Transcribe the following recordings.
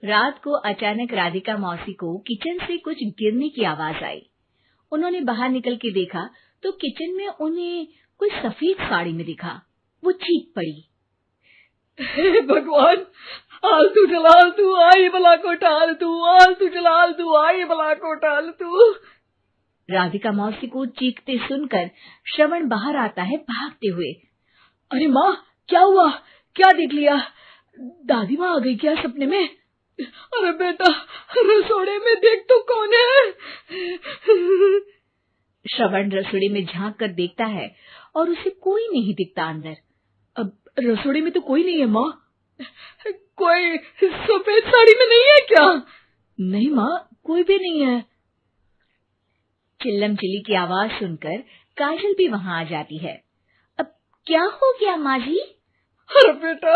रात को अचानक राधिका मौसी को किचन से कुछ गिरने की आवाज आई। उन्होंने बाहर निकल के देखा तो किचन में उन्हें कोई सफेद साड़ी में दिखा। वो चीख पड़ी, हे भगवान, आलतू जलालतू आई भला को टालतू, आलतू जलालतू आई भला को टालतू। राधिका मौसी को चीखते सुनकर श्रवण बाहर आता है भागते हुए। अरे माँ, क्या हुआ? क्या देख लिया? दादी माँ आ गई क्या सपने में? अरे बेटा, रसोड़े में देख तो कौन है? श्रवण रसोड़े में झांक कर देखता है और उसे कोई नहीं दिखता अंदर। अब रसोड़े में तो कोई नहीं है माँ। कोई सफेद साड़ी में नहीं है क्या? नहीं माँ, कोई भी नहीं है। चिल्लम चिल्ली की आवाज सुनकर काजल भी वहां आ जाती है। अब क्या हो गया माँ जी? अरे बेटा,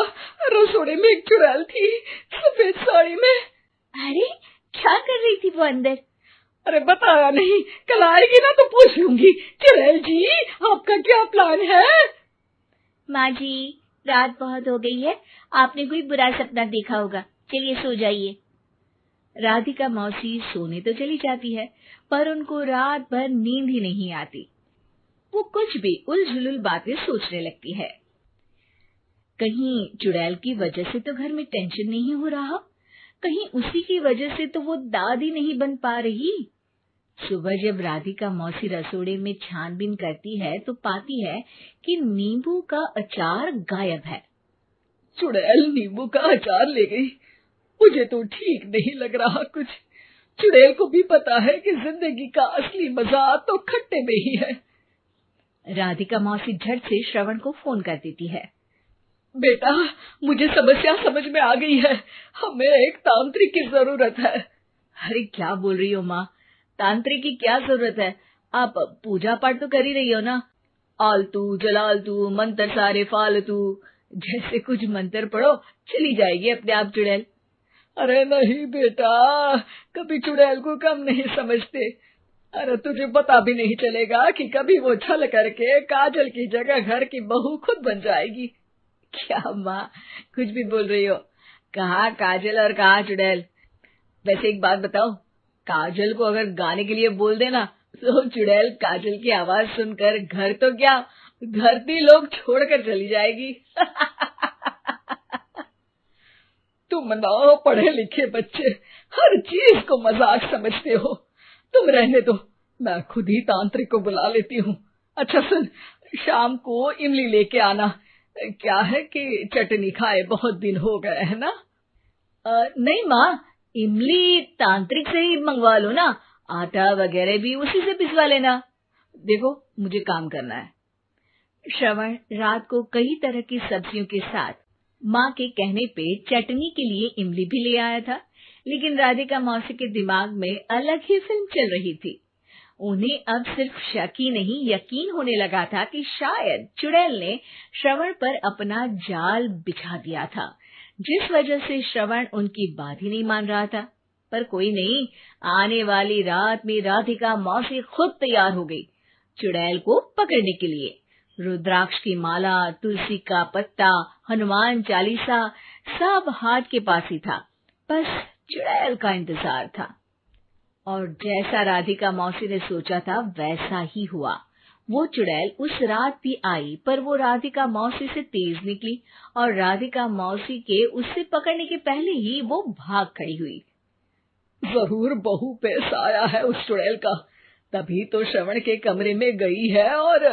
रसोड़े में एक चुड़ैल थी सफेद साड़ी में। अरे क्या कर रही थी वो अंदर? अरे बताया नहीं, कल आएगी ना तो पूछ लूंगी। चुड़ैल जी, आपका क्या प्लान है? माँ जी, रात बहुत हो गई है, आपने कोई बुरा सपना देखा होगा, चलिए सो जाइए। राधिका मौसी सोने तो चली जाती है पर उनको रात भर नींद ही नहीं आती। वो कुछ भी उलझुल बातें सोचने लगती है। कहीं चुड़ैल की वजह से तो घर में टेंशन नहीं हो रहा, कहीं उसी की वजह से तो वो दादी नहीं बन पा रही। सुबह जब राधिका मौसी रसोड़े में छानबीन करती है तो पाती है कि नींबू का अचार गायब है। चुड़ैल नींबू का अचार ले गई, मुझे तो ठीक नहीं लग रहा कुछ। चुड़ैल को भी पता है कि जिंदगी का असली मजा तो खट्टे में ही है। राधिका मौसी झट से श्रवण को फोन कर देती है। बेटा, मुझे समस्या समझ में आ गई है, हमें एक तांत्रिक की जरूरत है। अरे क्या बोल रही हो माँ, तांत्रिक की क्या जरूरत है? आप पूजा पाठ तो कर ही रही हो ना। आलतू जलालतू मंत्र सारे फालतू जैसे कुछ मंत्र पढ़ो, चली जाएगी अपने आप चुड़ैल। अरे नहीं बेटा, कभी चुड़ैल को कम नहीं समझते। अरे तुझे पता भी नहीं चलेगा कि कभी वो छल करके काजल की जगह घर की बहू खुद बन जाएगी। क्या माँ, कुछ भी बोल रही हो? कहाँ काजल और कहाँ चुड़ैल? वैसे एक बात बताओ, काजल को अगर गाने के लिए बोल देना तो चुड़ैल काजल की आवाज सुनकर घर तो क्या, धरती लोग छोड़कर चली जाएगी। तुम ना पढ़े लिखे बच्चे हर चीज को मजाक समझते हो। तुम रहने दो, मैं खुद ही तांत्रिक को बुला लेती हूँ। अच्छा सुन, शाम को इमली लेके आना। क्या है कि चटनी खाए बहुत दिन हो गए है ना? नहीं माँ, इमली तांत्रिक से ही मंगवा लो ना, आटा वगैरह भी उसी से पिसवा लेना। देखो मुझे काम करना है। श्रवण रात को कई तरह की सब्जियों के साथ माँ के कहने पे चटनी के लिए इमली भी ले आया था, लेकिन राधिका मौसी के दिमाग में अलग ही फिल्म चल रही थी। उन्हें अब सिर्फ शक ही नहीं यकीन होने लगा था कि शायद चुड़ैल ने श्रवण पर अपना जाल बिछा दिया था, जिस वजह से श्रवण उनकी बात ही नहीं मान रहा था। पर कोई नहीं, आने वाली रात में राधिका मौसी खुद तैयार हो गई चुड़ैल को पकड़ने के लिए। रुद्राक्ष की माला, तुलसी का पत्ता, हनुमान चालीसा सब हाथ के पास ही था, बस चुड़ैल का इंतजार था। और जैसा राधिका मौसी ने सोचा था वैसा ही हुआ। वो चुड़ैल उस रात भी आई, पर वो राधिका मौसी से तेज निकली और राधिका मौसी के उससे पकड़ने के पहले ही वो भाग खड़ी हुई। जरूर बहू पे साया है उस चुड़ैल का, तभी तो श्रवण के कमरे में गई है। और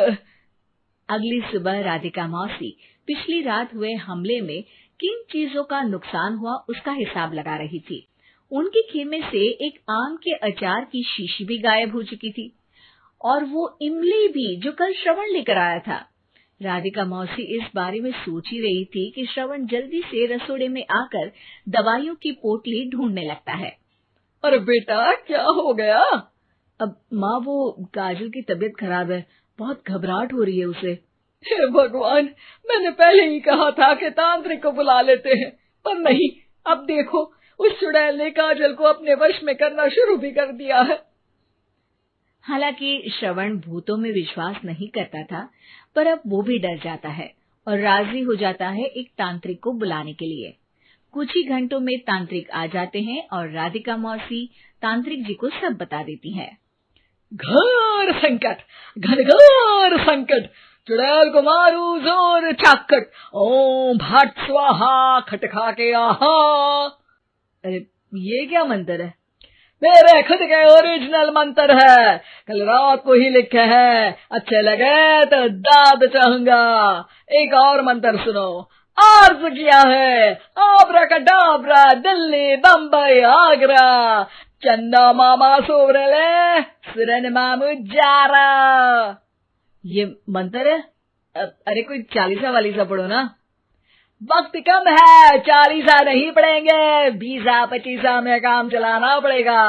अगली सुबह राधिका मौसी पिछली रात हुए हमले में किन चीजों का नुकसान हुआ उसका हिसाब लगा रही थी। उनके खेमे से एक आम के अचार की शीशी भी गायब हो चुकी थी और वो इमली भी जो कल श्रवण लेकर आया था। राधिका मौसी इस बारे में सोच ही रही थी कि श्रवण जल्दी से रसोड़े में आकर दवाइयों की पोटली ढूंढने लगता है। अरे बेटा, क्या हो गया? अब माँ, वो काजल की तबीयत खराब है, बहुत घबराहट हो रही है उसे। हे भगवान, मैंने पहले ही कहा था कि तांत्रिक को बुला लेते हैं, पर नहीं, अब देखो उस चुड़ैल ने काजल को अपने वश में करना शुरू भी कर दिया है। हालांकि श्रवण भूतों में विश्वास नहीं करता था, पर अब वो भी डर जाता है और राजी हो जाता है एक तांत्रिक को बुलाने के लिए। कुछ ही घंटों में तांत्रिक आ जाते हैं और राधिका मौसी तांत्रिक जी को सब बता देती है। घोर संकट, घनघोर संकट, चुड़ैल को मारू जोर चाकट, ओम भट स्वाहा खटखा के आहा। अरे ये क्या मंत्र है? मेरे खुद के ओरिजिनल मंत्र है, कल रात को ही लिखे हैं, अच्छे लगे तो दाद चाहूंगा। एक और मंत्र सुनो। अर्ज किया है आब्राकडाब्रा, दिल्ली बम्बई आगरा, चंदा मामा सोवरले सुरन मामू जारा। ये मंत्र है? अरे कोई 40 वालीसा पढ़ो ना। वक्त कम है, 40 नहीं पड़ेंगे, 20-25 में काम चलाना पड़ेगा।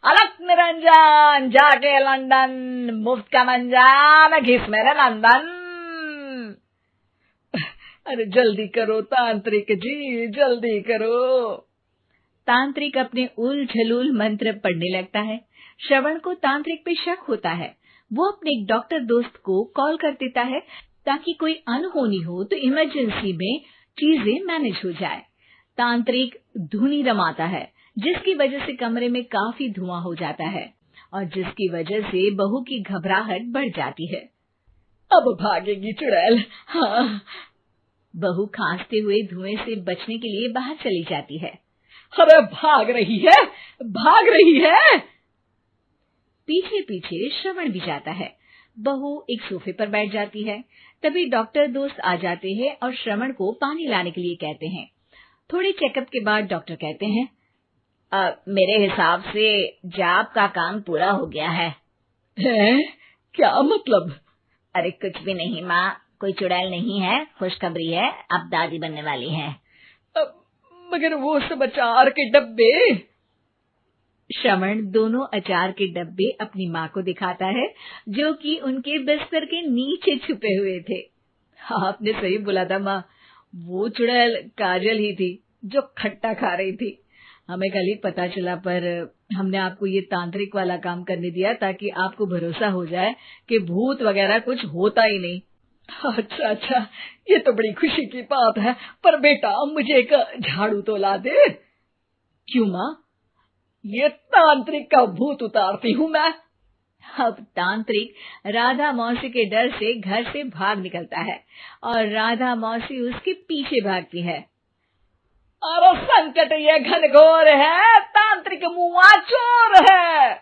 अलग निरंजन जाके लंदन, मुफ्त का मंजान घिस मेरे नंदन। अरे जल्दी करो तांत्रिक जी, जल्दी करो। तांत्रिक अपने उल झलूल मंत्र पढ़ने लगता है। श्रवण को तांत्रिक पे शक होता है। वो अपने एक डॉक्टर दोस्त को कॉल कर देता है ताकि कोई अनहोनी हो तो इमरजेंसी में चीजें मैनेज हो जाए। तांत्रिक धुनी रमाता है, जिसकी वजह से कमरे में काफी धुआं हो जाता है और जिसकी वजह से बहू की घबराहट बढ़ जाती है। अब भागेगी चुड़ैल। हाँ। बहू खांसते हुए धुएं से बचने के लिए बाहर चली जाती है। अरे भाग रही है, भाग रही है। पीछे पीछे श्रवण भी जाता है। बहू एक सोफे पर बैठ जाती है। तभी डॉक्टर दोस्त आ जाते हैं और श्रवण को पानी लाने के लिए कहते हैं। थोड़े चेकअप के बाद डॉक्टर कहते हैं, मेरे हिसाब से जाप का काम पूरा हो गया है। क्या मतलब? अरे कुछ भी नहीं माँ, कोई चुड़ैल नहीं है, खुशखबरी है, अब दादी बनने वाली है। मगर वो सब अचार के डब्बे। श्रवण दोनों अचार के डब्बे अपनी माँ को दिखाता है, जो कि उनके बिस्तर के नीचे छुपे हुए थे। आपने सही बोला था माँ, वो चुड़ैल काजल ही थी जो खट्टा खा रही थी। हमें कल ही पता चला, पर हमने आपको ये तांत्रिक वाला काम करने दिया ताकि आपको भरोसा हो जाए कि भूत वगैरह कुछ होता ही नहीं। अच्छा अच्छा, ये तो बड़ी खुशी की बात है। पर बेटा मुझे एक झाड़ू तो ला दे। क्यों माँ? ये तांत्रिक का भूत उतारती हूँ मैं। अब तांत्रिक राधा मौसी के डर से घर से भाग निकलता है और राधा मौसी उसके पीछे भागती है। अरे संकट ये घनघोर है, तांत्रिक मुआ चोर है।